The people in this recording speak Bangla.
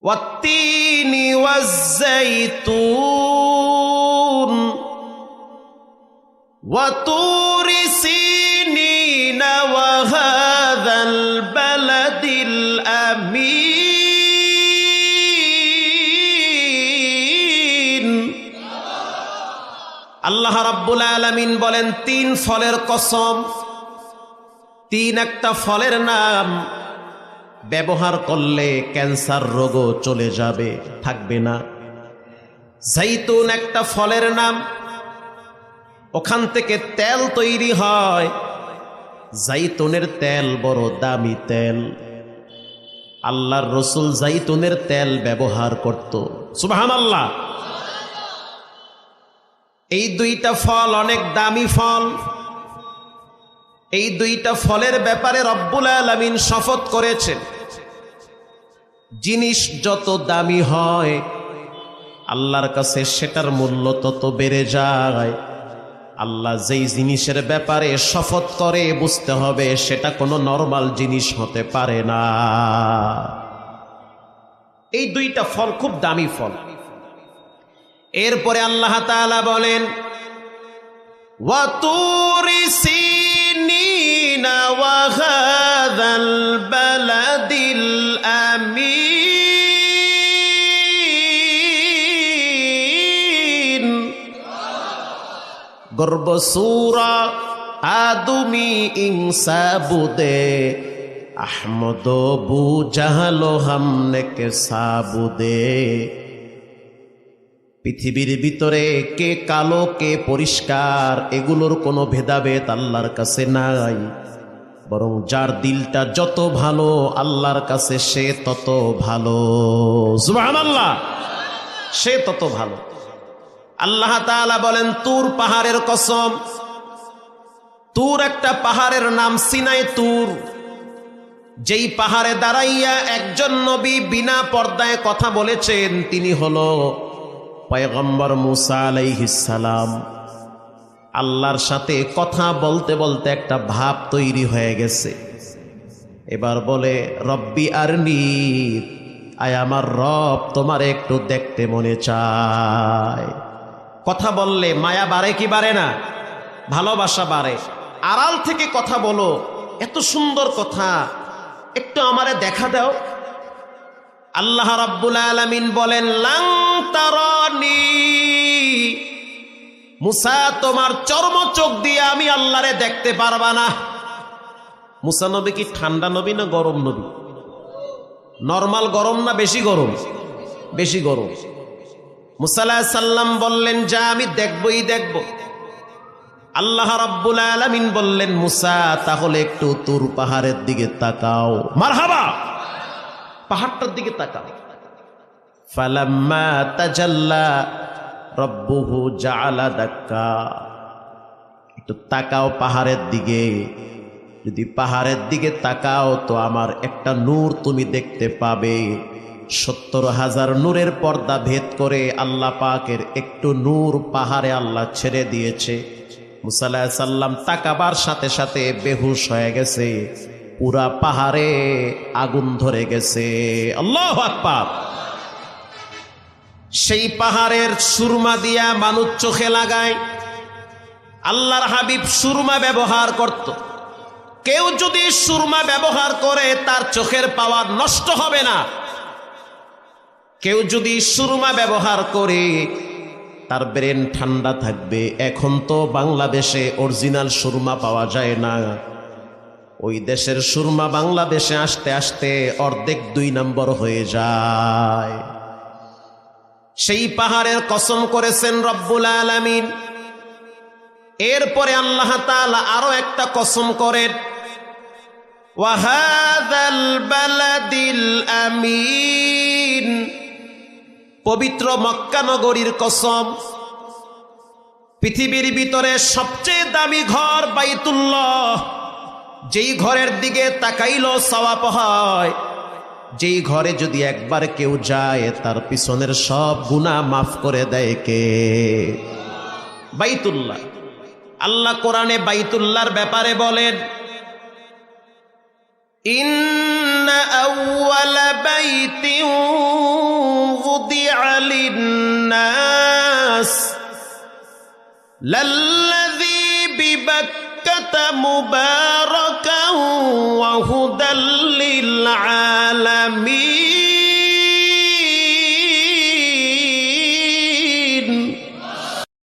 ওয়াত্তিনি ওয়াজ্জাইতুন ওয়া তুরি সিনিন ওয়া হাযাল বালাদিল আমিন। আল্লাহ রাব্বুল আলামিন বলেন, 3 ফলের কসম। 3 একটা ফলের নাম, ব্যবহার করলে ক্যান্সার রোগও চলে যাবে, থাকবে না। জাইতুন একটা ফলের নাম, ওখান থেকে তেল তৈরি হয়। জাইতুনের তেল বড় দামি তেল। আল্লাহর রসুল জাইতুনের তেল ব্যবহার করত। সুবহানাল্লাহ। এই 2টা ফল অনেক দামি ফল। এই 2টা ফলের ব্যাপারে রব্বুল আলামিন শপথ করেছেন, জিনিস যত দামি হয় আল্লাহর কাছে সেটার মূল্য তত বেড়ে যায়। আল্লাহ যেই জিনিসের ব্যাপারে শপথ করে বুঝতে হবে সেটা কোনো নরমাল জিনিস হতে পারে না। এই 2টা ফল খুব দামি ফল। এরপরে আল্লাহ তাআলা বলেন, ওয়া তুরি সিনিনা ওয়া হাযাল বালাদিল আমিন। গর্ব সূরা আদমি ইনসাবুদে আহমদ বু জাহালো হামনে কে সাবুদে। পৃথিবীর ভিতরে কে কালো কে পরিষ্কার এগুলোর কোনো ভেদাভেদ আল্লাহর কাছে নাই, বরং যার দিলটা যত ভালো আল্লাহর কাছে সে তত ভালো। সুবহানাল্লাহ, সে তত ভালো। আল্লাহ তাআলা বলেন, তুর পাহাড়ের কসম। তুর একটা পাহাড়ের নাম, সিনাই তুর। যেই পাহাড়ে দাঁড়াইয়া একজন নবী বিনা পর্দায় কথা বলেছেন তিনি হলো পয়গম্বর মুসা আলাইহিস সালাম। আল্লাহর সাথে কথা বলতে বলতে একটা ভাব তৈরি হয়ে গেছে। এবার বলে, রব্বি আরনি, আয় আমার রব তোমার একটু দেখতে মনে চায়। কথা বললে মায়া বাড়ে কি বাড়ে না? ভালোবাসা বাড়ে। আড়াল থেকে কথা বলো, এত সুন্দর কথা, একটু আমারে দেখা দাও। আল্লাহ রাব্বুল আলামিন বলেন, লাং তারানি, মুসা তোমার চর্ম চোখ দিয়ে আমি আল্লাহরে দেখতে পারবা না। মুসা নবী কি ঠান্ডা নবী না গরম নবী? নরমাল গরম না বেশি গরম? বেশি গরম। মুসা আলাইহিস সালাম বললেন, যা আমি দেখবই দেখব। আল্লাহ রাব্বুল আলামিন বললেন, মুসা তাহলে একটু তুর পাহাড়ের দিকে তাকাও। মারহাবা, পাহাড়টার দিকে তাকাও। ফালাম্মা তাজাল্লা রব্বুহু জাআলা দাক্কা, একটু তাকাও পাহাড়ের দিকে। যদি পাহাড়ের দিকে তাকাও তো আমার একটা নূর তুমি দেখতে পাবে। 70,000 নূরের পর্দা ভেদ করে আল্লাহ পাকের একটু নূর পাহাড়ে আল্লাহ ছেড়ে দিয়েছে। মুসা আলাইহিস সালাম তাকাবার সাথে সাথে বেহুশ হয়ে গেছে। পুরা পাহাড়ে আগুন ধরে গেছে। আল্লাহু আকবার। সেই পাহাড়ের সুরমা দিয়া মানুষ চোখে লাগায়। আল্লাহর হাবিব সুরমা ব্যবহার করত। কেউ যদি সুরমা ব্যবহার করে তার চোখের পাওয়ার নষ্ট হবে না। কেউ যদি সুরমা ব্যবহার করে তার ব্রেন ঠান্ডা থাকবে। এখন তো বাংলাদেশে অরিজিনাল সুরমা পাওয়া যায় না। ওই দেশের সুরমা বাংলাদেশে আসতে আসতে অর্ধেক 2 নম্বর হয়ে যায়। সেই পাহাড়ের কসম করেছেন রব্বুল আলামিন। এরপরে আল্লাহ তাআলা আরো একটা কসম করেন, ওয়া হাযাল বালাদিল আমিন, পবিত্র মক্কা নগরীর কসম। পৃথিবীর ভিতরে সবচেয়ে দামি ঘর বাইতুল্লাহ। যেই ঘরের দিকে তাকাইলো সওয়াব হয়। যেই ঘরে যদি একবার কেউ যায় তার পিছনের সব গুনাহ মাফ করে দেয় কে? বাইতুল্লাহ। আল্লাহ কোরআনে বাইতুল্লাহর ব্যাপারে বলেন, ইন্না আউওয়ালা বাইতিন লাল্লাযী বিবাক্কাতা মুবারাকান